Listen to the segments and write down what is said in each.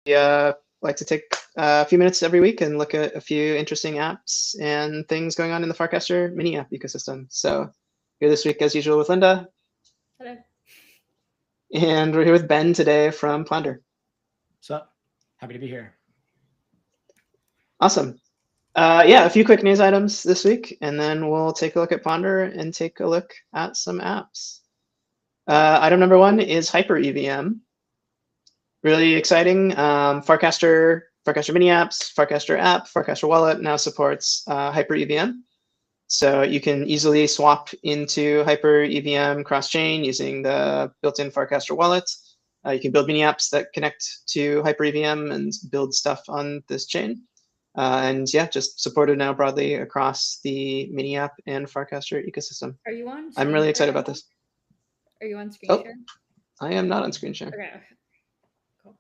like to take a few minutes every week and look at a few interesting apps and things going on in the Farcaster mini app ecosystem. So here this week, as usual, with Linda, Hello. and we're here with Ben today from Ponder. What's up? Happy to be here. Awesome. Yeah, a few quick news items this week, and then we'll take a look at Ponder and take a look at some apps. Item number one is Hyper EVM. Really exciting. Farcaster mini apps, Farcaster app, Farcaster wallet now supports Hyper EVM. So you can easily swap into Hyper EVM cross-chain using the built-in Farcaster wallet. You can build mini apps that connect to Hyper EVM and build stuff on this chain. And yeah, just supported now broadly across the mini app and Farcaster ecosystem. Are you on I'm screen really share excited right about now? this. Are you on screen Oh, share? I am not on screen share. Okay. Cool.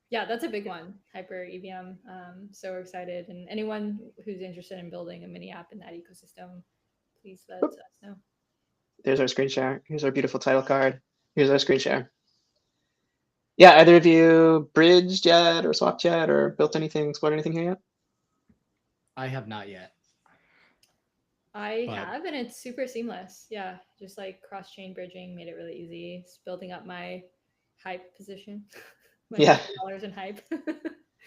Yeah, that's a big one. Hyper EVM. So we're excited. And anyone who's interested in building a mini app in that ecosystem, please let us know. There's our screen share. Here's our beautiful title card. Here's our screen share. Yeah, either of you bridged yet or swapped yet or built anything, explored anything here yet? I have not yet. I But- have, and it's super seamless. Yeah, just like cross chain bridging made it really easy. It's building up my hype position. my Yeah. $100 in hype.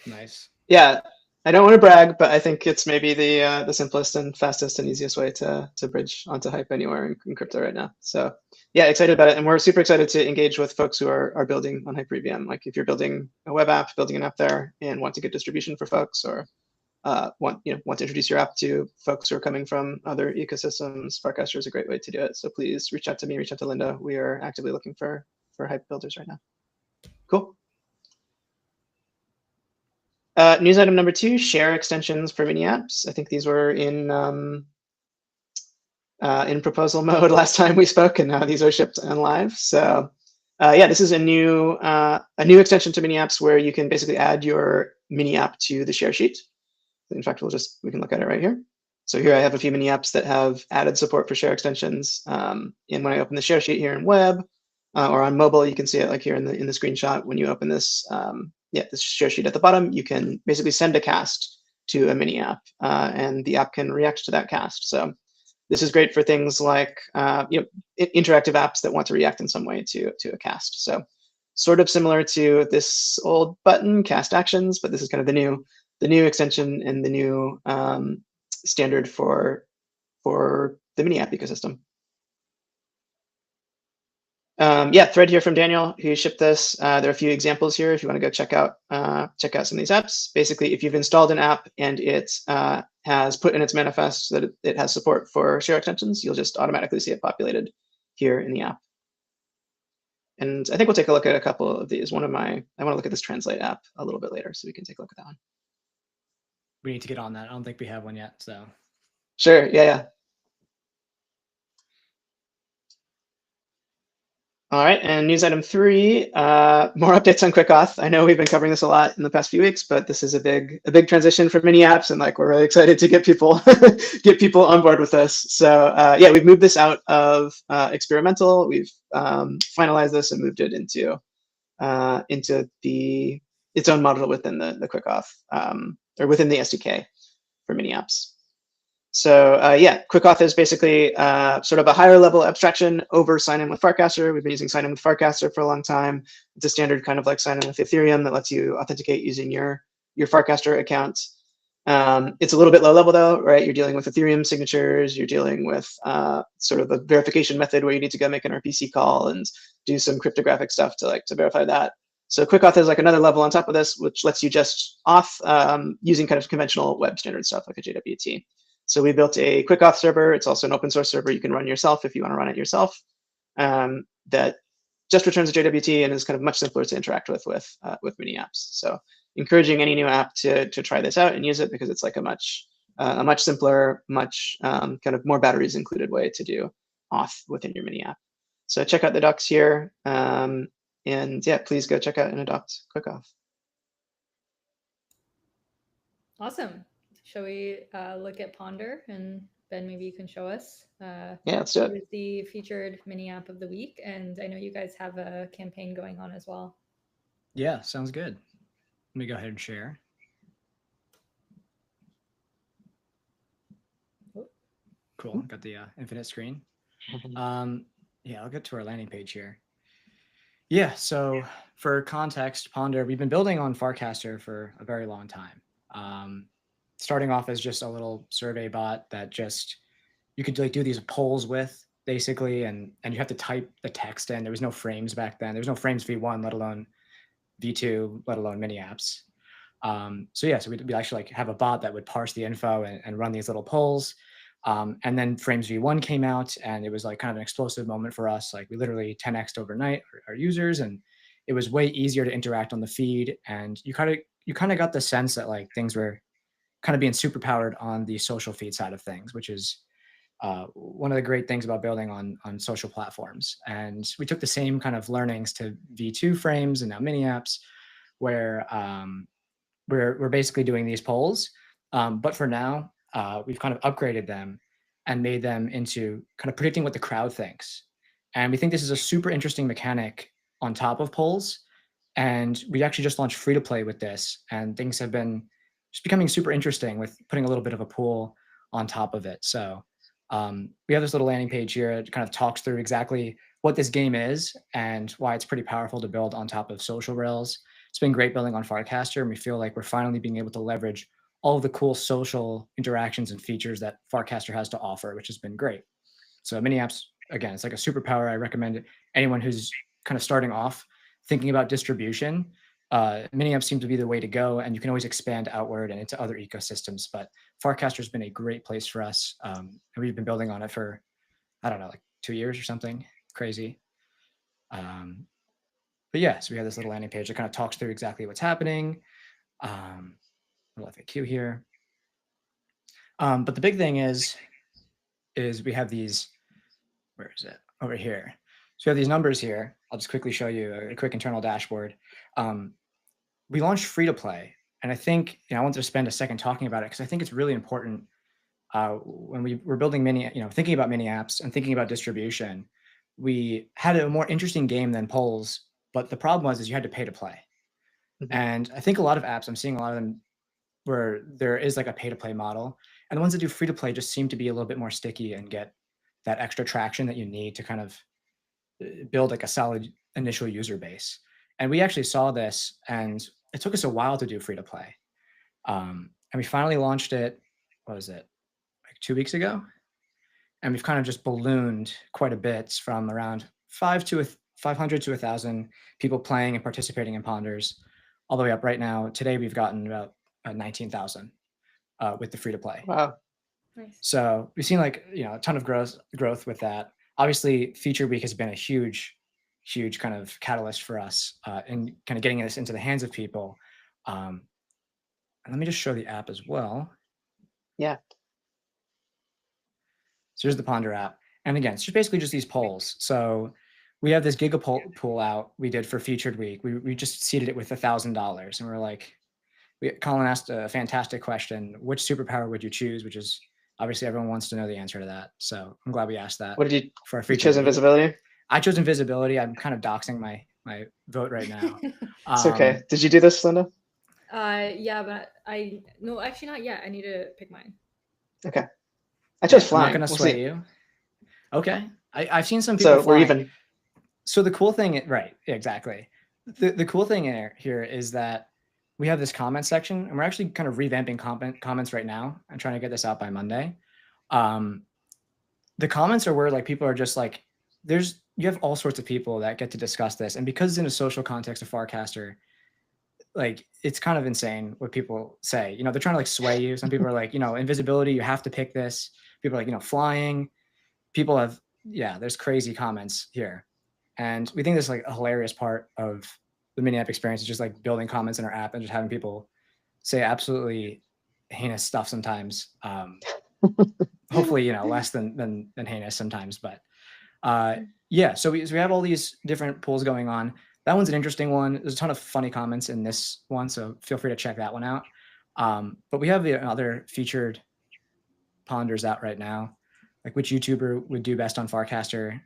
Nice. Yeah, I don't want to brag, but I think it's maybe the simplest and fastest and easiest way to bridge onto Hype anywhere in crypto right now. So yeah, excited about it, and we're super excited to engage with folks who are building on Hyper EVM. Like if you're building a web app, building an app there, and want to get distribution for folks, or want to introduce your app to folks who are coming from other ecosystems, Farcaster is a great way to do it. So please reach out to me, reach out to Linda. We are actively looking for Hype builders right now. Cool. News item number two, share extensions for mini apps. I think these were in proposal mode last time we spoke, and now these are shipped and live. So yeah, this is a new extension to mini apps where you can basically add your mini app to the share sheet. In fact, we can look at it right here. So here I have a few mini apps that have added support for share extensions. And when I open the share sheet here in web or on mobile, you can see it like here in the screenshot. When you open this, this share sheet at the bottom, you can basically send a cast to a mini app, and the app can react to that cast. So this is great for things like interactive apps that want to react in some way to a cast. So sort of similar to this old button, cast actions, but this is kind of the new extension and the new standard for the mini app ecosystem. Yeah, thread here from Daniel who shipped this. There are a few examples here if you want to go check out some of these apps. Basically, if you've installed an app and it has put in its manifest that it has support for share extensions, you'll just automatically see it populated here in the app. And I think we'll take a look at a couple of these. I want to look at this Translate app a little bit later, so we can take a look at that one. We need to get on that. I don't think we have one yet. So sure, yeah. All right, and news item three, more updates on QuickAuth. I know we've been covering this a lot in the past few weeks, but this is a big transition for mini apps, and like we're really excited to get people on board with this. So yeah, we've moved this out of experimental. We've finalized this and moved it into its own module within the QuickAuth or within the SDK for mini apps. So yeah, QuickAuth is basically sort of a higher level abstraction over sign-in with Farcaster. We've been using sign-in with Farcaster for a long time. It's a standard kind of like sign-in with Ethereum that lets you authenticate using your Farcaster account. It's a little bit low level though, right? You're dealing with Ethereum signatures. You're dealing with sort of a verification method where you need to go make an RPC call and do some cryptographic stuff to verify that. So QuickAuth is like another level on top of this, which lets you just auth using kind of conventional web standard stuff like a JWT. So we built a QuickAuth server. It's also an open source server you can run yourself if you want to run it yourself. That just returns a JWT and is kind of much simpler to interact with mini apps. So encouraging any new app to try this out and use it because it's like a much simpler, much kind of more batteries included way to do auth within your mini app. So check out the docs here, and yeah, please go check out and adopt QuickAuth. Awesome. Shall we look at Ponder, and Ben, maybe you can show us. Yeah, let's do it. Who is the featured mini app of the week? And I know you guys have a campaign going on as well. yeah, sounds good. me go ahead and share. Cool. Got the infinite screen. Yeah, I'll get to our landing page here. Yeah, so for context, Ponder, we've been building on Farcaster for a very long time. Starting off as just a little survey bot that just you could like do these polls with basically, and you have to type the text in. There was no frames back then. There was no frames v1, let alone v2, let alone mini apps. So yeah, so we'd actually like have a bot that would parse the info and run these little polls. And then Frames v1 came out, and it was like kind of an explosive moment for us. Like we literally 10x'd overnight our users, and it was way easier to interact on the feed. And you kind of got the sense that like things were kind of being super powered on the social feed side of things, which is one of the great things about building on social platforms. And we took the same kind of learnings to V2 frames and now mini apps, where we're basically doing these polls. But for now, we've kind of upgraded them and made them into kind of predicting what the crowd thinks. And we think this is a super interesting mechanic on top of polls. And we actually just launched free to play with this, and things have been just becoming super interesting with putting a little bit of a pool on top of it. So we have this little landing page here. It kind of talks through exactly what this game is and why it's pretty powerful to build on top of social rails. It's been great building on Farcaster, and we feel like we're finally being able to leverage all of the cool social interactions and features that Farcaster has to offer, which has been great. So mini apps, again, it's like a superpower. I recommend anyone who's kind of starting off thinking about distribution. Mini apps seem to be the way to go, and you can always expand outward and into other ecosystems. But Farcaster has been a great place for us, and we've been building on it for, I don't know, like 2 years or something crazy. But yeah, so we have this little landing page that kind of talks through exactly what's happening. Little FAQ here. But the big thing is we have these, where is it? Over here. So we have these numbers here. I'll just quickly show you a quick internal dashboard. We launched free to play, and I think I wanted to spend a second talking about it because I think it's really important when we were building thinking about mini apps and thinking about distribution. We had a more interesting game than polls, but the problem was you had to pay to play. Mm-hmm. And I think a lot of apps, I'm seeing a lot of them where there is like a pay to play model, and the ones that do free to play just seem to be a little bit more sticky and get that extra traction that you need to kind of build like a solid initial user base. And we actually saw this, and it took us a while to do free to play. And we finally launched it, what was it, like 2 weeks ago? And we've kind of just ballooned quite a bit from around 500 to 1,000 people playing and participating in Ponders, all the way up right now. Today, we've gotten about 19,000 with the free to play. Wow. Nice. So we've seen like, a ton of growth with that. Obviously, Feature Week has been a huge kind of catalyst for us in kind of getting this into the hands of people. And let me just show the app as well. Yeah. So here's the Ponder app. And again, it's just basically just these polls. So we have this Giga pool out we did for Featured Week. We just seeded it with $1,000. And we're like, Colin asked a fantastic question. Which superpower would you choose? Which is obviously everyone wants to know the answer to that. So I'm glad we asked that. What did you, for our you chose invisibility? I chose invisibility. I'm kind of doxing my vote right now. It's okay. Did you do this, Linda? Yeah, but no, actually not yet. I need to pick mine. Okay. I chose I'm flying. not going to sway you. Okay. I've seen some So people we're flying. even. So the cool thing, right, exactly. The cool thing here is that we have this comment section, and we're actually kind of revamping comments right now. I'm trying to get this out by Monday. The comments are where like people are just like, you have all sorts of people that get to discuss this. And because it's in a social context of Farcaster, like it's kind of insane what people say. They're trying to like sway you. Some people are like, invisibility, you have to pick this. People are like, flying. People have, there's crazy comments here. And we think this is like a hilarious part of the mini app experience is just like building comments in our app and just having people say absolutely heinous stuff sometimes. Hopefully, less than heinous sometimes, but so we have all these different pools going on. That one's an interesting one. There's a ton of funny comments in this one, so feel free to check that one out. But we have the other featured ponders out right now, like which YouTuber would do best on Farcaster.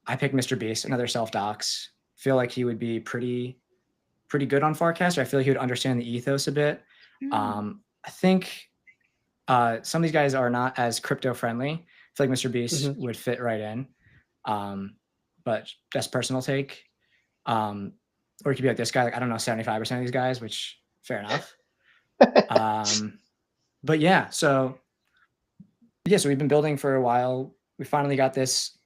I picked Mr. Beast, another self-dox. Feel like he would be pretty pretty good on Farcaster. I feel like he would understand the ethos a bit. I think some of these guys are not as crypto friendly. I feel like Mr. Beast would fit right in. But that's personal take. Or it could be like this guy, like, I don't know, 75% of these guys, which fair enough. But yeah, so we've been building for a while. We finally got this,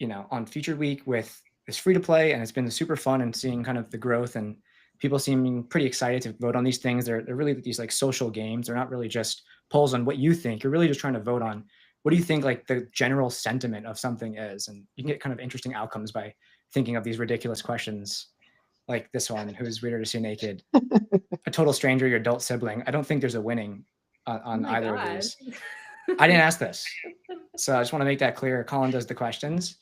on Featured Week with this free to play, and it's been super fun and seeing kind of the growth and people seeming pretty excited to vote on these things. They're really these like social games. They're not really just polls on what you think. You're really just trying to vote on what do you think like the general sentiment of something is, and you can get kind of interesting outcomes by thinking of these ridiculous questions like this one: who's weirder to see naked? A total stranger, your adult sibling. I don't think there's a winning on either of these. I didn't ask this, so I just want to make that clear. Colin does the questions.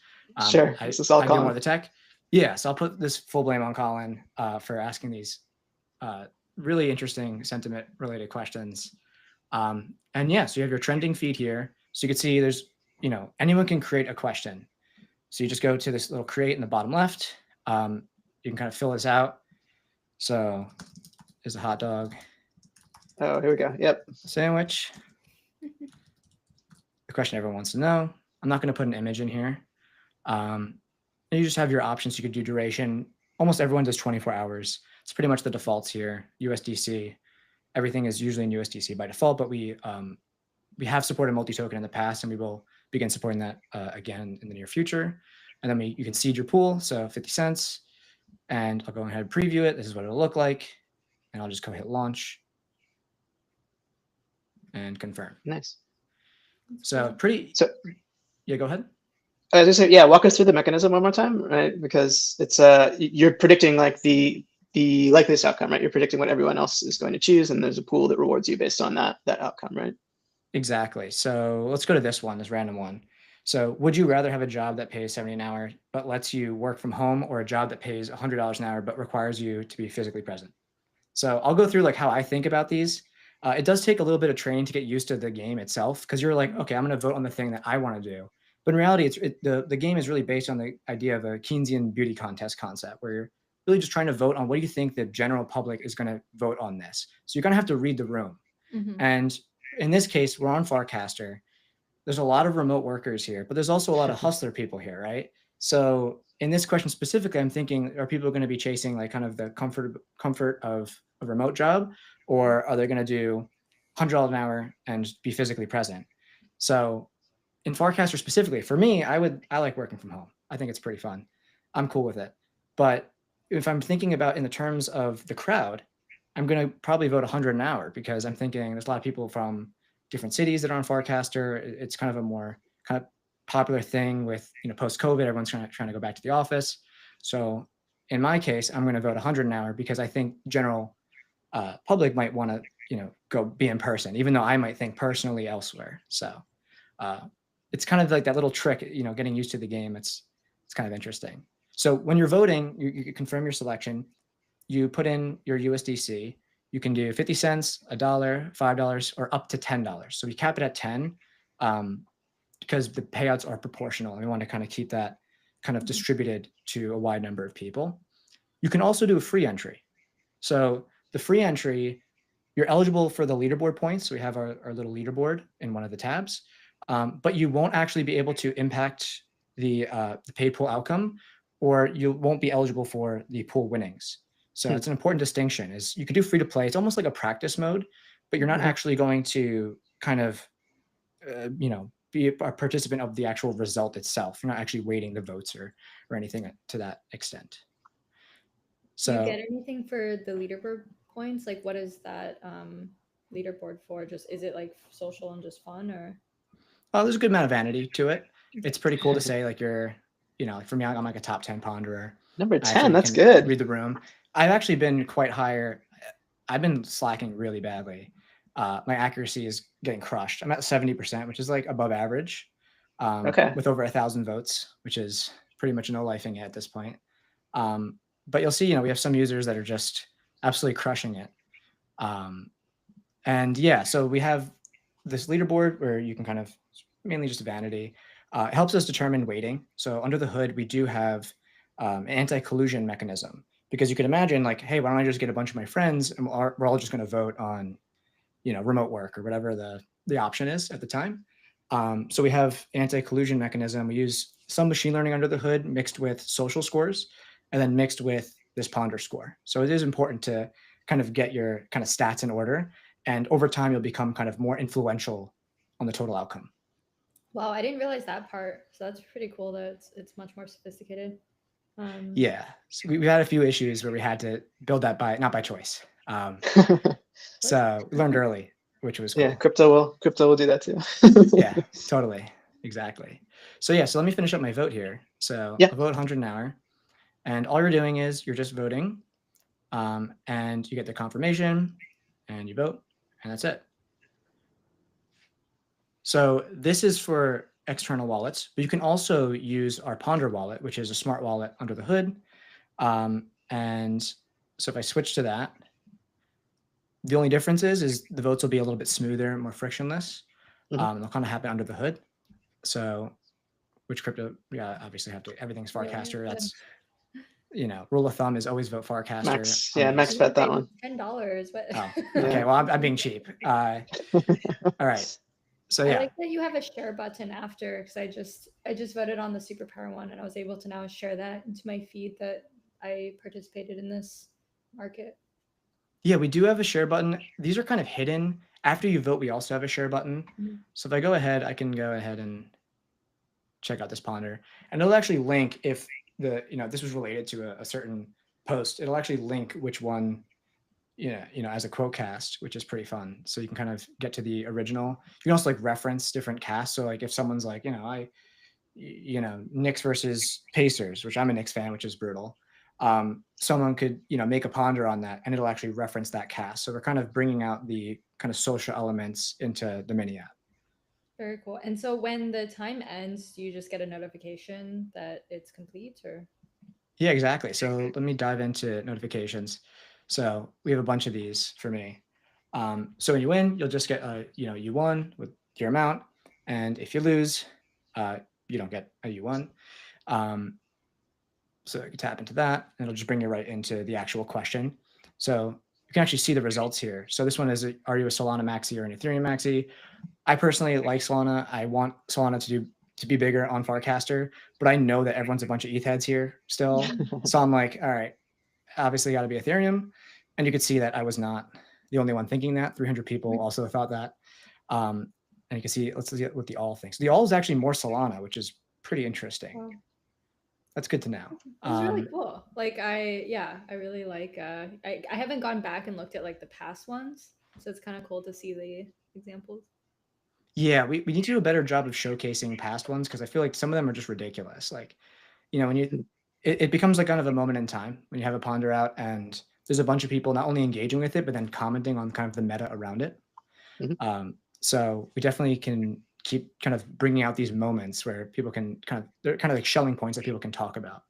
Sure, this is all I do more Colin. of the tech. Yeah, so I'll put this full blame on Colin for asking these really interesting sentiment-related questions. And yeah, so you have your trending feed here. So you can see there's, anyone can create a question. So you just go to this little create in the bottom left. You can kind of fill this out. So there's a hot dog. Oh, here we go. Yep. Sandwich. The question everyone wants to know. I'm not going to put an image in here. And you just have your options. You could do duration. Almost everyone does 24 hours. It's pretty much the defaults here. USDC. Everything is usually in USDC by default, but we have supported multi-token in the past, and we will begin supporting that again in the near future. And then you can seed your pool, so 50 cents. And I'll go ahead and preview it. This is what it'll look like. And I'll just go hit launch and confirm. Nice. So yeah, go ahead. Just walk us through the mechanism one more time, right? Because it's you're predicting like the likeliest outcome, right? You're predicting what everyone else is going to choose, and there's a pool that rewards you based on that outcome, right? Exactly. So let's go to this random one. So would you rather have a job that pays $70 an hour but lets you work from home, or a job that pays $100 an hour but requires you to be physically present? So I'll go through like how I think about these. It does take a little bit of training to get used to the game itself, because you're like, okay, I'm going to vote on the thing that I want to do. But in reality, the game is really based on the idea of a Keynesian beauty contest concept, where you're really just trying to vote on what do you think the general public is going to vote on this. So you're going to have to read the room. And in this case, we're on Farcaster. There's a lot of remote workers here, but there's also a lot of hustler people here, right? So in this question specifically, I'm thinking, are people going to be chasing like kind of the comfort of a remote job, or are they going to do $100 an hour and be physically present? So in Farcaster specifically, for me, I like working from home. I think it's pretty fun. I'm cool with it. But if I'm thinking about in the terms of the crowd, I'm going to probably vote 100 an hour, because I'm thinking there's a lot of people from different cities that are on Farcaster. It's kind of a more kind of popular thing with, post-COVID, everyone's trying to go back to the office. So in my case, I'm going to vote 100 an hour, because I think general public might want to, go be in person, even though I might think personally elsewhere. So it's kind of like that little trick, getting used to the game. It's kind of interesting. So when you're voting, you confirm your selection. You put in your USDC. You can do 50 cents, $1, $5, or up to $10. So we cap it at 10 because the payouts are proportional, and we want to kind of keep that kind of distributed to a wide number of people. You can also do a free entry. So the free entry, you're eligible for the leaderboard points. So we have our little leaderboard in one of the tabs, but you won't actually be able to impact the paid pool outcome, or you won't be eligible for the pool winnings. So it's an important distinction. Is you can do free to play. It's almost like a practice mode, but you're not actually going to kind of, be a participant of the actual result itself. You're not actually weighting the votes or anything to that extent. So do you get anything for the leaderboard points? Like, what is that leaderboard for? Just, is it like social and just fun, or? Oh, there's a good amount of vanity to it. It's pretty cool to say like you're, like for me, I'm like a top 10 ponderer. Number 10, that's good. Read the room. I've actually been quite higher. I've been slacking really badly. My accuracy is getting crushed. I'm at 70%, which is like above average. With over 1,000 votes, which is pretty much no lifing at this point. But you'll see, we have some users that are just absolutely crushing it. And yeah, so we have this leaderboard where you can kind of mainly just vanity. It helps us determine weighting. So under the hood, we do have an anti-collusion mechanism, because you can imagine like, hey, why don't I just get a bunch of my friends and we're all just going to vote on, remote work or whatever the option is at the time. So we have anti-collusion mechanism. We use some machine learning under the hood mixed with social scores and then mixed with this Ponder score. So it is important to kind of get your kind of stats in order. And over time, you'll become kind of more influential on the total outcome. Wow, I didn't realize that part. So that's pretty cool that it's much more sophisticated. Yeah, so we had a few issues where we had to build that not by choice. So we learned early, which was cool. Yeah, crypto will do that too. Yeah, totally. Exactly. So yeah, so let me finish up my vote here. So Yeah. I'll vote 100 an hour. And all you're doing is you're just voting, and you get the confirmation and you vote, and that's it. So this is for external wallets, but you can also use our Ponder wallet, which is a smart wallet under the hood. And so if I switch to that, the only difference is the votes will be a little bit smoother, more frictionless. Mhm. They'll kind of happen under the hood. So which crypto, yeah, obviously have to, everything's Farcaster. That's, rule of thumb is always vote Farcaster. Max bet that one. $10. But Oh, okay. Well, I'm being cheap. All right. So yeah. I like that you have a share button after, because I just voted on the superpower one, and I was able to now share that into my feed that I participated in this market. Yeah, we do have a share button. These are kind of hidden. After you vote, we also have a share button. Mm-hmm. So if I go ahead, I can go ahead and check out this Ponder, and it'll actually link if this was related to a certain post. It'll actually link which one, as a quote cast, which is pretty fun. So you can kind of get to the original. You can also like reference different casts. So like if someone's like, Knicks versus Pacers, which I'm a Knicks fan, which is brutal. Someone could, make a Ponder on that, and it'll actually reference that cast. So we're kind of bringing out the kind of social elements into the mini app. Very cool. And so when the time ends, do you just get a notification that it's complete, or? Yeah, exactly. So let me dive into notifications. So we have a bunch of these for me. So when you win, you'll just get you won with your amount, and if you lose, you don't get a you won. So you can tap into that, and it'll just bring you right into the actual question. So you can actually see the results here. So this one is, are you a Solana maxi or an Ethereum maxi? I personally like Solana. I want Solana to be bigger on Farcaster, but I know that everyone's a bunch of ETH heads here still. So I'm like, all right, obviously got to be Ethereum. And you could see that I was not the only one thinking that. 300 people also thought that. And you can see, let's see what the all thinks. The all is actually more Solana, which is pretty interesting. Wow. That's good to know. It's really cool. Like I really like, I haven't gone back and looked at like the past ones. So it's kind of cool to see the examples. Yeah, we need to do a better job of showcasing past ones, because I feel like some of them are just ridiculous. Like, when it becomes like kind of a moment in time when you have a Ponder out and there's a bunch of people not only engaging with it, but then commenting on kind of the meta around it. Mm-hmm. So we definitely can keep kind of bringing out these moments where people can they're kind of like Schelling points that people can talk about.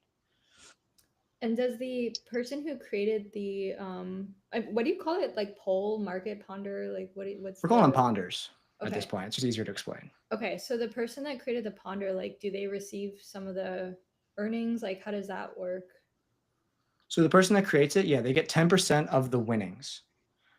And does the person who created the, what do you call it? Like poll market Ponder? Like what's we're calling them Ponders. Okay. At this point, it's just easier to explain. Okay, so the person that created the Ponder, like, do they receive some of the earnings? Like, how does that work? So the person that creates it, yeah, they get 10% of the winnings.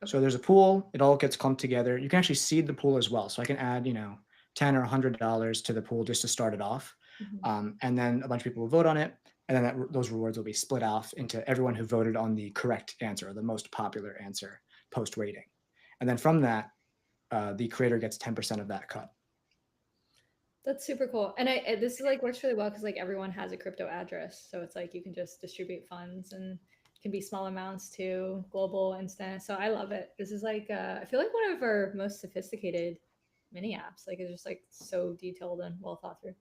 Okay. So there's a pool, it all gets clumped together. You can actually seed the pool as well. So I can add, $10 or $100 to the pool just to start it off. Mm-hmm. And then a bunch of people will vote on it. And then those rewards will be split off into everyone who voted on the correct answer, or the most popular answer post-rating. And then from that, the creator gets 10% of that cut. That's super cool. And this is like works really well because like everyone has a crypto address. So it's like you can just distribute funds, and it can be small amounts to global, instant. So I love it. This is like, I feel like one of our most sophisticated mini apps. Like it's just like so detailed and well thought through.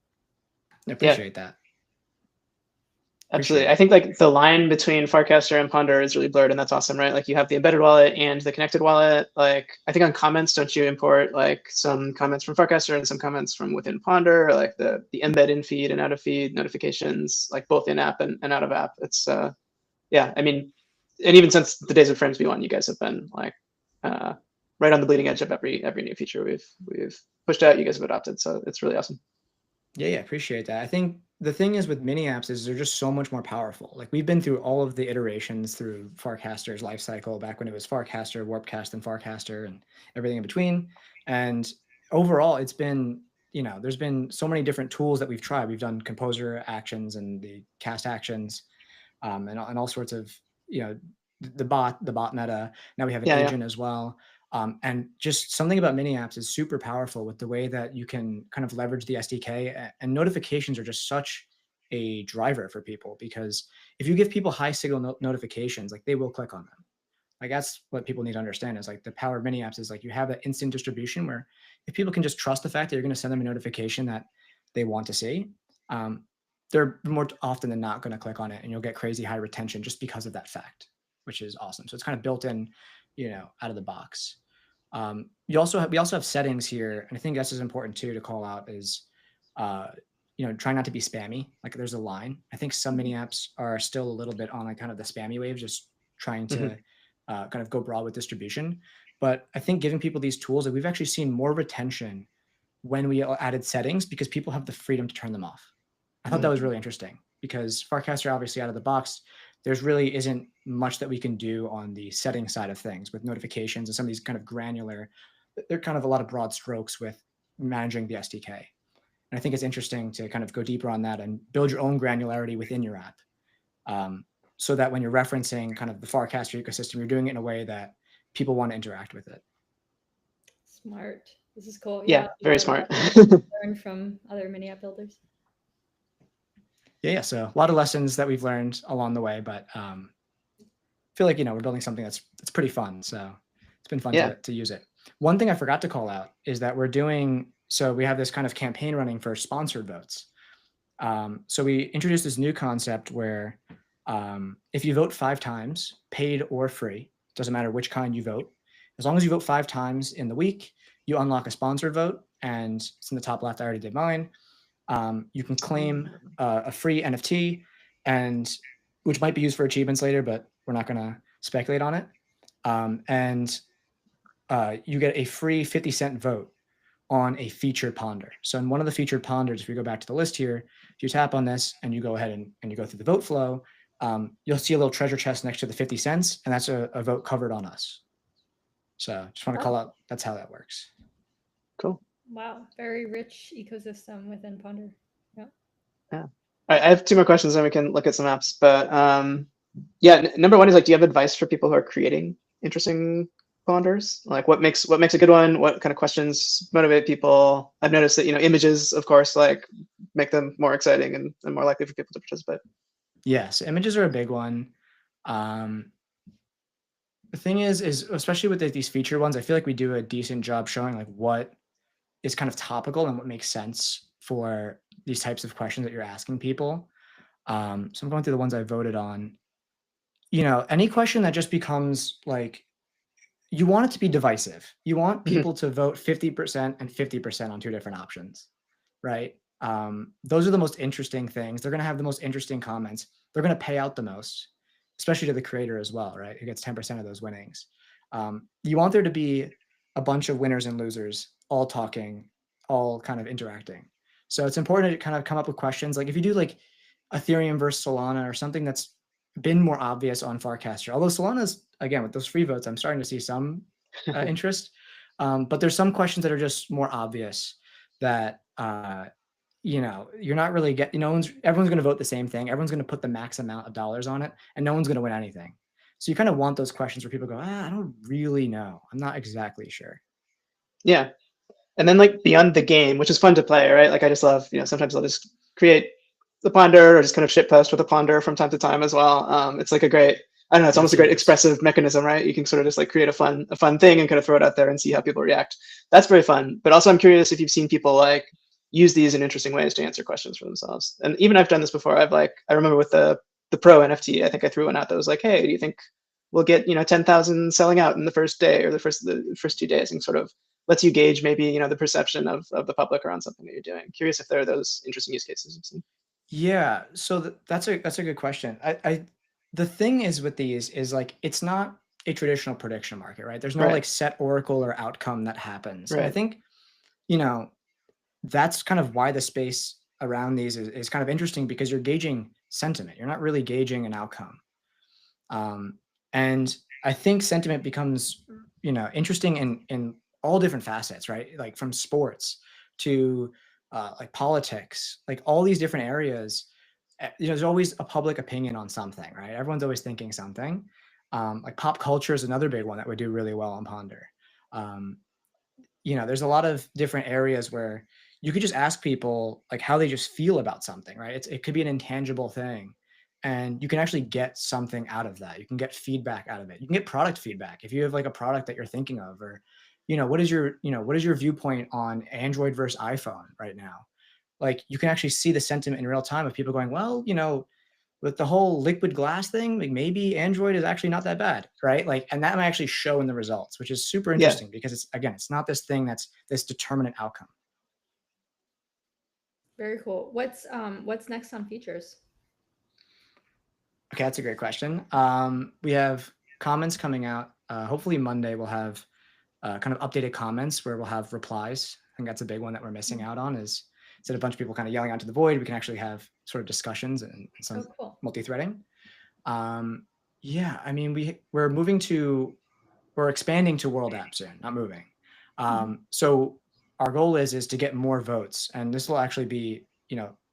I appreciate that. Absolutely. I think like the line between Farcaster and Ponder is really blurred, and that's awesome, right? Like you have the embedded wallet and the connected wallet. Like I think on comments, don't you import like some comments from Farcaster and some comments from within Ponder, or like the embed in feed and out of feed notifications, like both in app and out of app. It's yeah, I mean, and even since the days of Frames V1, you guys have been like right on the bleeding edge of every new feature we've pushed out. You guys have adopted, so it's really awesome. Yeah, appreciate that. I think the thing is with mini apps is they're just so much more powerful. Like we've been through all of the iterations through Farcaster's life cycle back when it was Farcaster, Warpcast, and Farcaster, and everything in between. And overall, it's been, there's been so many different tools that we've tried. We've done composer actions and the cast actions, and all sorts of, the bot meta. Now we have an Yeah, agent as well. And just something about mini apps is super powerful with the way that you can kind of leverage the SDK, and notifications are just such a driver for people, because if you give people high signal notifications, like they will click on them. Like that's what people need to understand, is like the power of mini apps is like you have that instant distribution where if people can just trust the fact that you're going to send them a notification that they want to see, they're more often than not going to click on it, and you'll get crazy high retention just because of that fact, which is awesome. So it's kind of built in, out of the box. We also have settings here, and I think this is important too to call out is, try not to be spammy. Like there's a line. I think some mini apps are still a little bit on like kind of the spammy wave, just trying to kind of go broad with distribution. But I think giving people these tools, like we've actually seen more retention when we added settings because people have the freedom to turn them off. I thought that was really interesting because Farcaster obviously out of the box, there's really isn't much that we can do on the setting side of things with notifications and some of these kind of granular, they're kind of a lot of broad strokes with managing the SDK. And I think it's interesting to kind of go deeper on that and build your own granularity within your app. So that when you're referencing kind of the Farcaster ecosystem, you're doing it in a way that people want to interact with it. Smart. This is cool. Yeah, very smart. Learn from other mini app builders. Yeah. So a lot of lessons that we've learned along the way, but I feel like, we're building something that's pretty fun. So it's been fun to use it. One thing I forgot to call out is that we have this kind of campaign running for sponsored votes. So we introduced this new concept where if you vote 5 times, paid or free, doesn't matter which kind you vote, as long as you vote 5 times in the week, you unlock a sponsored vote. And it's in the top left. I already did mine. You can claim a free NFT, and which might be used for achievements later, but we're not going to speculate on it. And you get a free 50-cent vote on a featured ponder. So in one of the featured ponders, if we go back to the list here, if you tap on this and you go ahead and you go through the vote flow, you'll see a little treasure chest next to the 50 cents, and that's a vote covered on us. So just want to call out, that's how that works. Cool. Wow. Very rich ecosystem within Ponder. Yeah. All right, I have 2 more questions, then we can look at some apps. But number one is like, do you have advice for people who are creating interesting ponders? Like what makes a good one? What kind of questions motivate people? I've noticed that, images, of course, like make them more exciting and more likely for people to participate. Yes, images are a big one. The thing is especially with these feature ones, I feel like we do a decent job showing like what is kind of topical and what makes sense for these types of questions that you're asking people. So I'm going through the ones I voted on. Any question that just becomes like, you want it to be divisive. You want people to vote 50% and 50% on 2 different options, right? Those are the most interesting things. They're going to have the most interesting comments. They're going to pay out the most, especially to the creator as well, right? Who gets 10% of those winnings. You want there to be a bunch of winners and losers all talking, all kind of interacting. So it's important to kind of come up with questions. Like if you do like Ethereum versus Solana or something that's been more obvious on Farcaster, although Solana's, again, with those free votes, I'm starting to see some interest. But there's some questions that are just more obvious that, you're not really everyone's going to vote the same thing. Everyone's going to put the max amount of dollars on it, and no one's going to win anything. So you kind of want those questions where people go, I don't really know. I'm not exactly sure. Yeah. And then like beyond the game, which is fun to play, right? Like I just love, sometimes I'll just create the ponder or just kind of shitpost with a ponder from time to time as well. It's like a great, I don't know, it's almost a great expressive mechanism, right? You can sort of just like create a fun thing and kind of throw it out there and see how people react. That's very fun. But also I'm curious if you've seen people like use these in interesting ways to answer questions for themselves. And even I've done this before. I remember with the Pro NFT, I think I threw one out that was like, hey, do you think we'll get 10,000 selling out in the first day or the first 2 days, and sort of lets you gauge maybe the perception of the public around something that you're doing. Curious if there are those interesting use cases you've seen. Yeah, so that's a good question. The thing is with these is like it's not a traditional prediction market, right? There's no Right. like set oracle or outcome that happens. And I Right. think that's kind of why the space around these is kind of interesting because you're gauging sentiment. You're not really gauging an outcome. And I think sentiment becomes, interesting in all different facets, right? Like from sports to like politics, like all these different areas. There's always a public opinion on something, right? Everyone's always thinking something. Like pop culture is another big one that would do really well on Ponder. Um, there's a lot of different areas where you could just ask people like how they just feel about something, right? It could be an intangible thing, and you can actually get something out of that. You can get feedback out of it. You can get product feedback if you have like a product that you're thinking of, or what is your viewpoint on Android versus iPhone right now? Like you can actually see the sentiment in real time of people going, well, with the whole liquid glass thing, like maybe Android is actually not that bad, right? Like, and that might actually show in the results, which is super interesting because it's not this thing that's this determinate outcome. Very cool. What's next on features? Okay, that's a great question. We have comments coming out. Hopefully Monday we'll have kind of updated comments where we'll have replies. I think that's a big one that we're missing out on is instead of a bunch of people kind of yelling out to the void, we can actually have sort of discussions and some cool. multi-threading. Yeah, I mean, we're expanding to world app soon, not moving. So our goal is to get more votes, and this will actually be,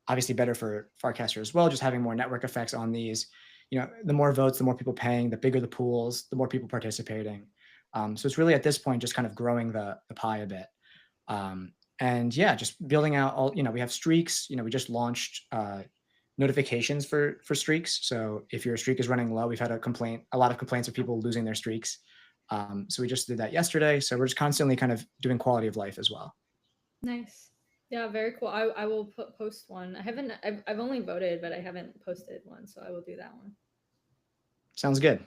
obviously better for Farcaster as well, just having more network effects on these. The more votes, the more people paying, the bigger the pools, the more people participating. So it's really at this point just kind of growing the pie a bit. And yeah, just building out all, we have streaks, we just launched notifications for streaks. So if your streak is running low, we've had a lot of complaints of people losing their streaks. So we just did that yesterday. So we're just constantly kind of doing quality of life as well. Nice. Yeah, very cool. I will post one. I've only voted, but I haven't posted one, so I will do that one. Sounds good.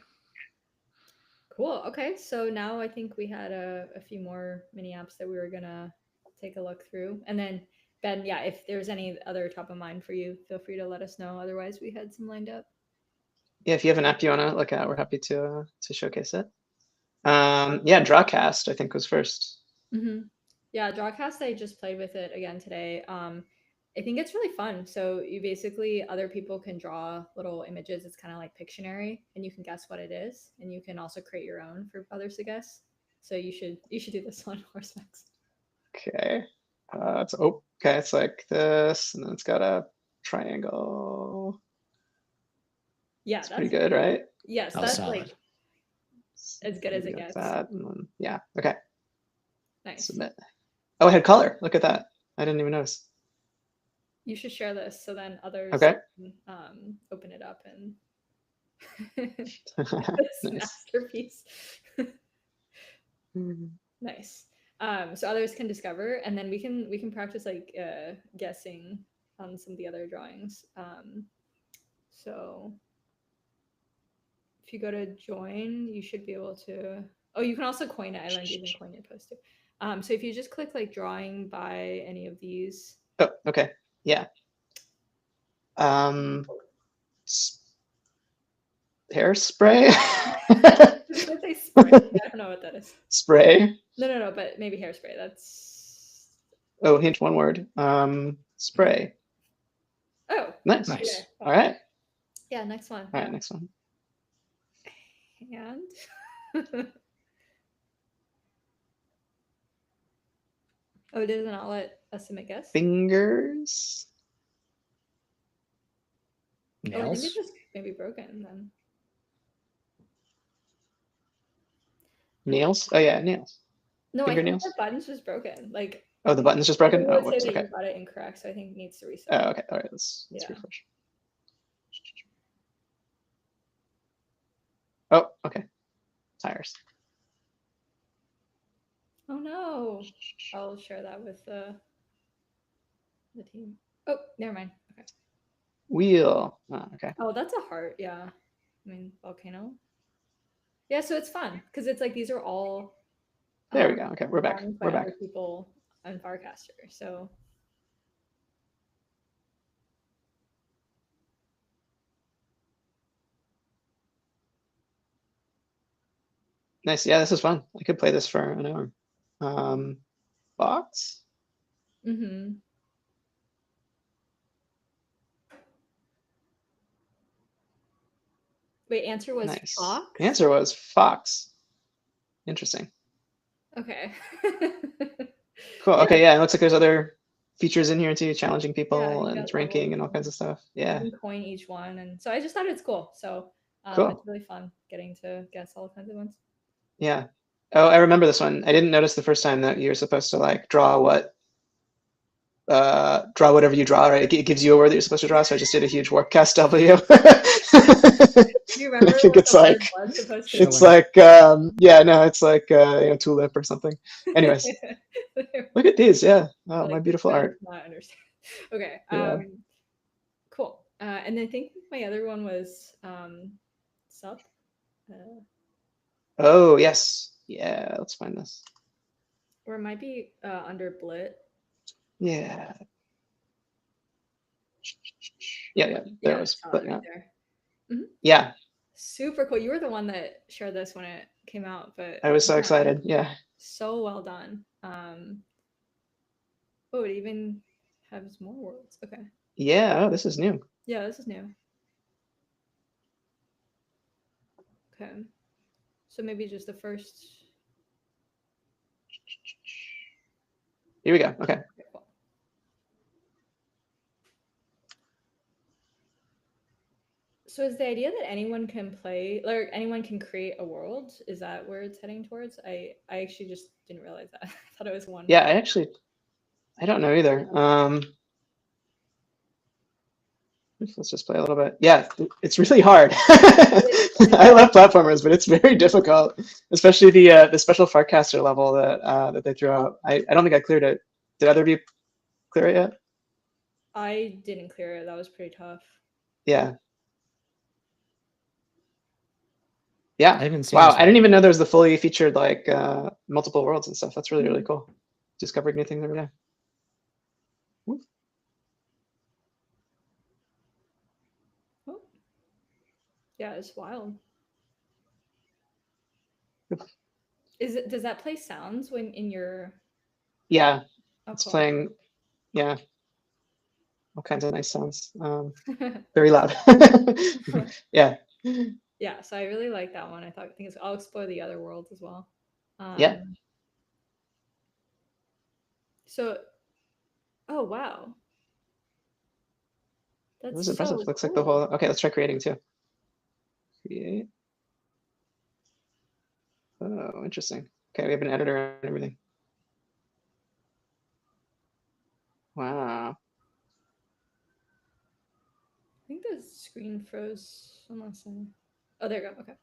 Cool. Okay, so now I think we had a few more mini apps that we were gonna take a look through, and then Ben, yeah, if there's any other top of mind for you, feel free to let us know. Otherwise, we had some lined up. Yeah, if you have an app you want to look at, we're happy to showcase it. Yeah, Drawcast I think was first. Yeah, Drawcast, I just played with it again today. I think it's really fun. So you basically, other people can draw little images. It's kind of like Pictionary, and you can guess what it is, and you can also create your own for others to guess. So you should do this one, Horsepex. Okay. It's like this, and then it's got a triangle. Yeah, that's pretty good, right? Yes, That was that's solid. like as good as it gets. That, and then, yeah. Okay. Nice. Submit. Oh, it had color. Look at that. I didn't even notice. You should share this so then others Okay. can, open it up and Nice. masterpiece. Nice. So others can discover, and then we can practice like guessing on some of the other drawings. So if you go to join, you should be able to. Oh, you can also coin it. I learned you can coin your post too. So if you just click like drawing by any of these. Oh, okay. Yeah. Hairspray. Say spray. I don't know what that is. Spray. No, but maybe hairspray. That's. Oh, hint, one word. Spray. Oh, Nice. Nice. Okay. All right. Yeah, next one. All right, next one. And oh, it does not let us submit guess. Fingers. Oh, I think Nails. it's just maybe broken then. Nails. Oh yeah, nails. No, I think Fingernails? the button's just broken. Like Oh, the button's just broken. it Oh, would say whoops. that Okay. you got it incorrect, so I think it needs to reset. Oh, okay. All right. Let's Yeah. refresh. Oh, okay. Tires. Oh no! I'll share that with the team. Oh, never mind. Okay. Wheel. Oh, okay. Oh, that's a heart. Yeah. I mean, volcano. Yeah, so it's fun because it's like these are all. There we go. Okay, we're back. drawings by We're back. other people on Farcaster. So. Nice. Yeah, this is fun. I could play this for an hour. Box. Mm-hmm. Wait, answer was Nice. Fox? The answer was Fox. Interesting. Okay. Cool. Yeah. Okay, yeah, it looks like there's other features in here too, challenging Yeah, people you and got ranking and all levels. kinds of stuff. You Yeah, can coin each one, and so I just thought it's cool. So cool. it's really fun getting to guess all kinds of ones. Yeah. Oh, I remember this one. I didn't notice the first time that you're supposed to like draw whatever you draw, right? It gives you a word that you're supposed to draw, so I just did a huge Warpcast W. Do you remember I think what it's the word like was supposed to it's Showing. like yeah, no, it's like tulip or something. Anyways, look at these. Yeah. Oh, Like, my beautiful I art. did not understand. Okay. Yeah. Cool. And I think my other one was sup. Oh, yes. Yeah, let's find this. Or it might be under blit. Yeah. Yeah, there it was. saw But it yeah. right there. Yeah, Super cool. You were the one that shared this when it came out, but I was so yeah, excited. Yeah. so well done. Oh, it even has more words. Okay. Yeah, oh, this is new. Yeah, this is new. Okay. So maybe just the first. Here we go. Okay. Okay, cool. So is the idea that anyone can play, like anyone can create a world? Is that where it's heading towards? I actually just didn't realize that. I thought it was one. Yeah, I don't know either. Let's just play a little bit. Yeah, it's really hard. I love platformers, but it's very difficult, especially the special Farcaster level that they threw out. I don't think I cleared it. Did either of you clear it yet? I didn't clear it. That was pretty tough. Yeah. I Yeah. haven't seen Wow, this I didn't one. even know there was the fully featured like multiple worlds and stuff. That's really, really cool. Discovering new things every day. Woo. Oh. Yeah, it's wild. Does that play sounds when in your Yeah, oh, it's cool. playing. Yeah, all kinds of nice sounds. Very loud. Yeah. Yeah, so I really like that one. I'll explore the other worlds as well. Yeah. So, oh wow, It that's was impressive. so Looks like the cool. whole. Okay, let's try creating too. Create. Oh, interesting. Okay, we have an editor and everything. Wow. I think the screen froze. Oh, there you go. Okay.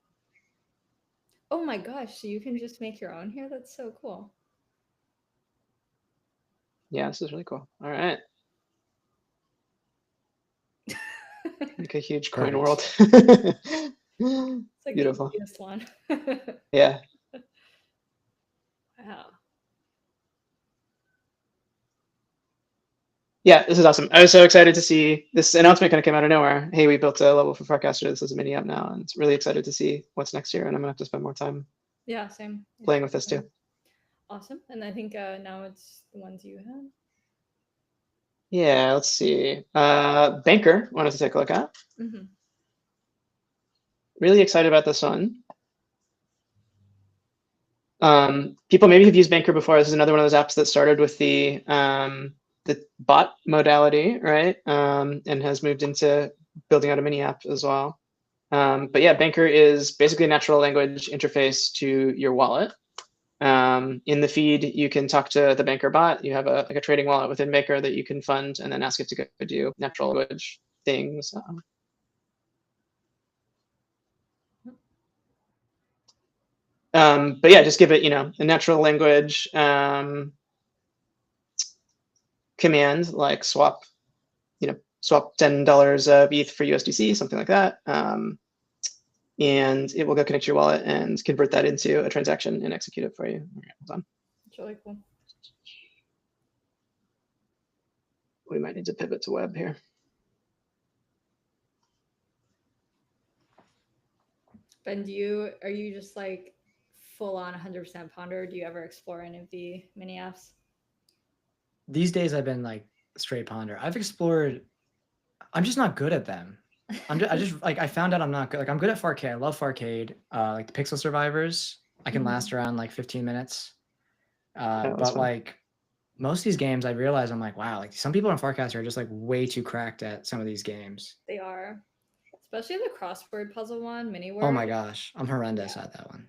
Oh my gosh, so you can just make your own here? That's so cool. Yeah, this is really cool. All right. Make a huge coin world. It's like Beautiful. the easiest one. Yeah. Wow. Yeah, this is awesome. I was so excited to see this announcement kind of came out of nowhere. Hey, we built a level for Farcaster. This is a mini app now, and it's really excited to see what's next year. And I'm gonna have to spend more time Yeah, same. playing with this too. Awesome. And I think now it's the ones you have. Yeah, let's see. Banker wanted to take a look at. Mm-hmm. Really excited about this one. People maybe have used Banker before. This is another one of those apps that started with the bot modality, right? And has moved into building out a mini app as well. But yeah, Banker is basically a natural language interface to your wallet. In the feed, you can talk to the Banker bot. You have a trading wallet within Banker that you can fund and then ask it to go do natural language things. But yeah, just give it, a natural language command like swap $10 of ETH for USDC, something like that. And it will go connect to your wallet and convert that into a transaction and execute it for you. All right, hold on. It's really cool. We might need to pivot to web here. Ben, are you just like full on 100% Ponder? Do you ever explore any of the mini apps? These days I've been like straight Ponder. I've explored. I'm just not good at them. I just like I found out I'm not good. Like I'm good at Farcade. I love Farcade. Like the Pixel Survivors, I can Mhm. last around like 15 minutes. that's But fun. like most of these games, I realize I'm like, wow, like some people on Farcaster are just like way too cracked at some of these games. They are, especially the crossword puzzle one, mini Oh my word. gosh, I'm horrendous Yeah. at that one.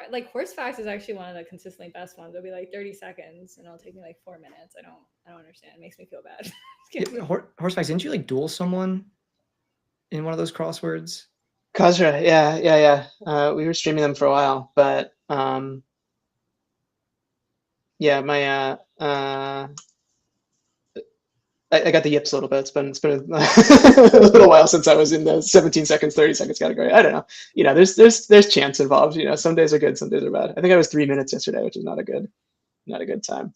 Like horse facts is actually one of the consistently best ones. It'll be like 30 seconds and it'll take me like 4 minutes. I don't understand. It makes me feel bad. Yeah, Horsefax, didn't you like duel someone in one of those crosswords? Kazra, yeah. We were streaming them for a while, but yeah, my I got the yips a little bit. It's been a little while since I was in the 17 seconds, 30 seconds category. I don't know. There's chance involved. Some days are good, some days are bad. I think I was 3 minutes yesterday, which is not a good time.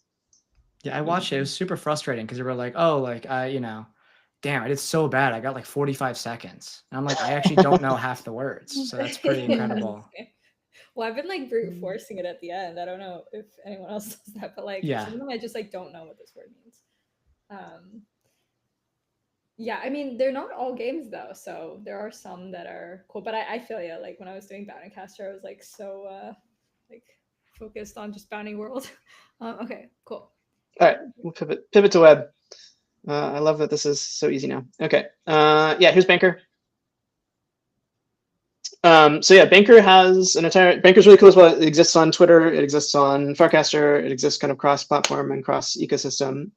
Yeah, I watched it. It was super frustrating because they were like, oh, like damn, I did so bad. I got like 45 seconds. And I'm like, I actually don't know half the words. So that's pretty incredible. Well, I've been like brute forcing it at the end. I don't know if anyone else does that, but like Yeah. some of them I just like don't know what this word means. Yeah, I mean they're not all games though, so there are some that are cool. But I feel you. Like when I was doing Bounding Caster, I was like so like focused on just Bounding World. Okay, cool. All right, we'll pivot to web. I love that this is so easy now. Okay, yeah, here's Banker. So yeah, Banker has an entire Banker's really cool as well. It exists on Twitter, it exists on Farcaster, it exists kind of cross-platform and cross-ecosystem.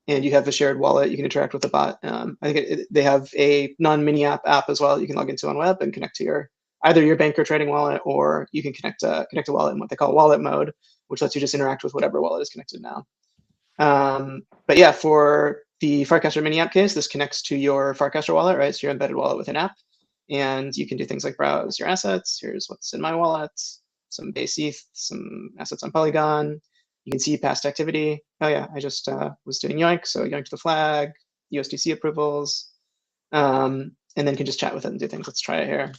And you have a shared wallet. You can interact with the bot. I think they have a non-mini app as well. You can log into on web and connect to either your Banker trading wallet, or you can connect a wallet in what they call wallet mode, which lets you just interact with whatever wallet is connected now. But yeah, for the Farcaster mini app case, this connects to your Farcaster wallet, right? So your embedded wallet with an app. And you can do things like browse your assets. Here's what's in my wallet, some base ETH, some assets on Polygon. You can see past activity. Oh yeah, I just was doing Yoink, so Yoink to the flag, USDC approvals, and then can just chat with it and do things. Let's try it here.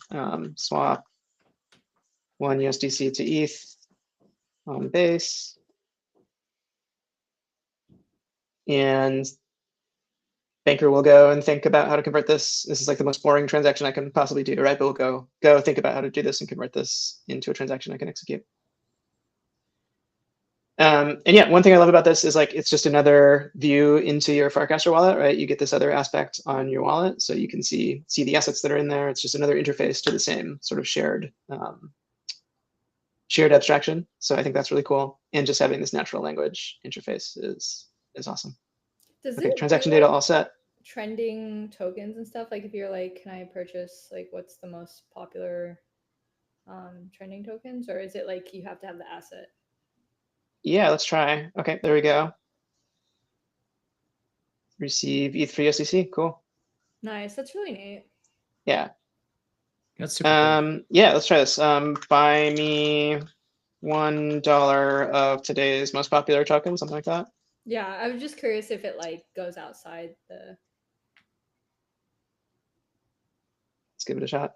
Swap 1 USDC to ETH on base. And Banker will go and think about how to convert this. This is like the most boring transaction I can possibly do, right? But we'll go think about how to do this and convert this into a transaction I can execute. And yeah, one thing I love about this is like it's just another view into your Farcaster wallet, right? You get this other aspect on your wallet, so you can see the assets that are in there. It's just another interface to the same sort of shared abstraction. So I think that's really cool. And just having this natural language interface is awesome. Does Okay, it transaction do, data like, all set. trending tokens and stuff? Like if you're like, can I purchase like what's the most popular trending tokens, or is it like you have to have the asset? Yeah, let's try. Okay, there we go. Receive ETH for USDC. Cool. Nice. That's really neat. Yeah. That's super cool. Yeah, let's try this. Buy me $1 of today's most popular token, something like that. Yeah, I was just curious if it like goes outside the. Let's give it a shot.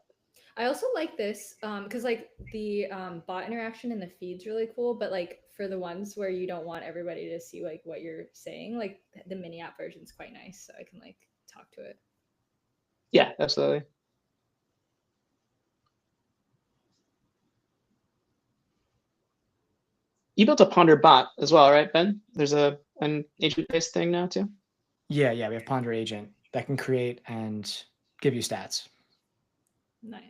I also like this because like the bot interaction in the feed's really cool, but like for the ones where you don't want everybody to see like what you're saying, like the mini app version is quite nice, so I can like talk to it. Yeah, absolutely. You built a Ponder bot as well, right, Ben? There's an agent-based thing now too. Yeah, we have Ponder Agent that can create and give you stats. Nice.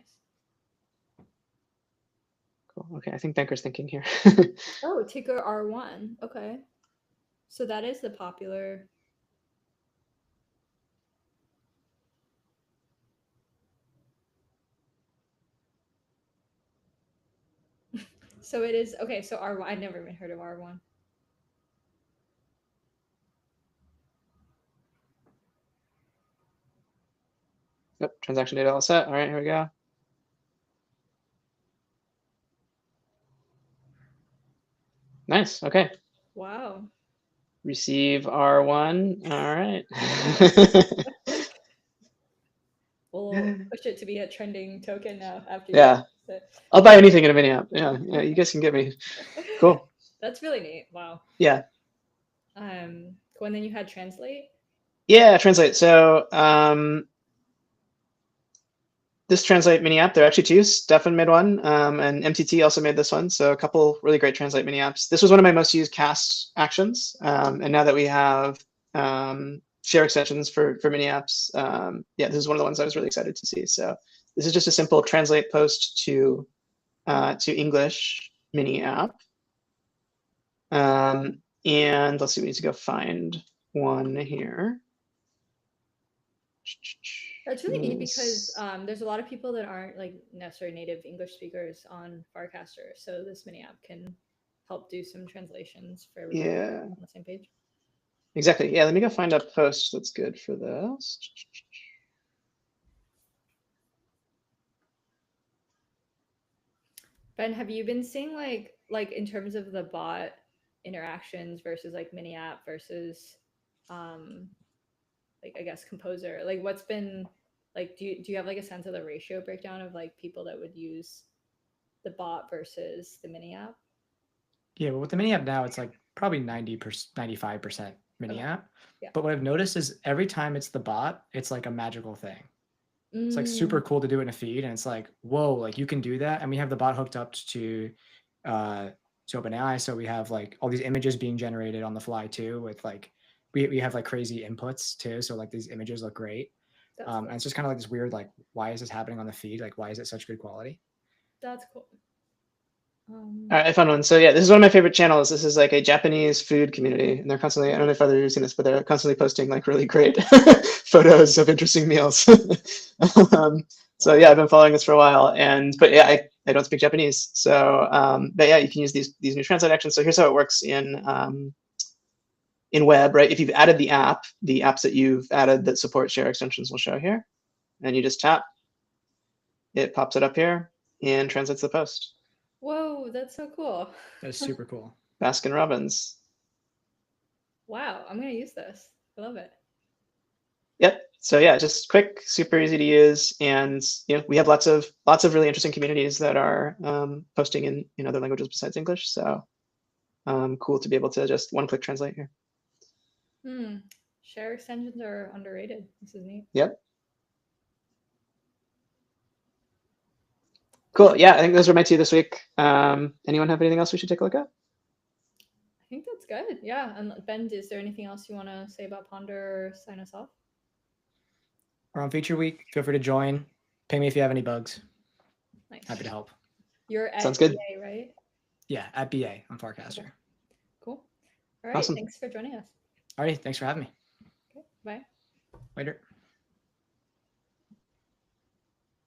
Cool. Okay, I think Banker's thinking here. Oh, ticker R1. Okay. So that is the popular. So it is okay. So R1. I'd never even heard of R1. Yep, transaction data all set. All right, here we go. Nice. Okay. Wow. Receive R1. All right. We'll push it to be a trending token now after. Yeah. I'll buy anything in a mini app. Yeah, you guys can get me. Cool. That's really neat. Wow. Yeah. Cool. And then you had translate. Yeah, translate. So this Translate mini app. There are actually two. Stefan made one, and MTT also made this one. So a couple really great Translate mini apps. This was one of my most used cast actions. And now that we have share extensions for mini apps, yeah, this is one of the ones I was really excited to see. So this is just a simple translate post to English mini app. And let's see, we need to go find one here. That's really neat because there's a lot of people that aren't like necessarily native English speakers on Farcaster. So this mini app can help do some translations for everyone Yeah, on the same page. exactly. Yeah, let me go find a post that's good for this. Ben, have you been seeing like in terms of the bot interactions versus like mini app versus like I guess Composer, like what's been like do you have like a sense of the ratio breakdown of like people that would use the bot versus the mini app? Yeah, but with the mini app now, it's like probably 90%, 95% mini Okay. app. Yeah. But what I've noticed is every time it's the bot, it's like a magical thing. It's like super cool to do it in a feed, and it's like, whoa, like you can do that. And we have the bot hooked up to OpenAI, so we have like all these images being generated on the fly too. With like we have like crazy inputs too, so like these images look great. That's cool. And it's just kind of like this weird like, why is this happening on the feed? Like, why is it such good quality? That's cool. All right, I found one. So yeah, this is one of my favorite channels. This is like a Japanese food community, and they're constantly, I don't know if others have seen this, but they're constantly posting like really great photos of interesting meals. So yeah, I've been following this for a while, but yeah, I don't speak Japanese. So but yeah, you can use these new translate actions. So here's how it works in web, right? If you've added the apps that you've added that support share extensions will show here, and you just tap, it pops it up here and translates the post. Whoa, that's so cool. That's super cool. Baskin Robbins. Wow, I'm gonna use this. I love it. Yep. So yeah, just quick, super easy to use, and we have lots of really interesting communities that are posting in other languages besides English. So cool to be able to just one-click translate here. Share extensions are underrated. This is neat. Yep. Cool. Yeah, I think those are my two this week. Anyone have anything else we should take a look at? I think that's good. Yeah. And Ben, is there anything else you want to say about Ponder or sign us off? We're on Feature Week. Feel free to join. Ping me if you have any bugs. Nice. Happy to help. You're at Sounds good. BA, right? Yeah, at BA on Farcaster. Okay. Cool. All right. Awesome. Thanks for joining us. Alrighty, thanks for having me. Okay. Bye. Later.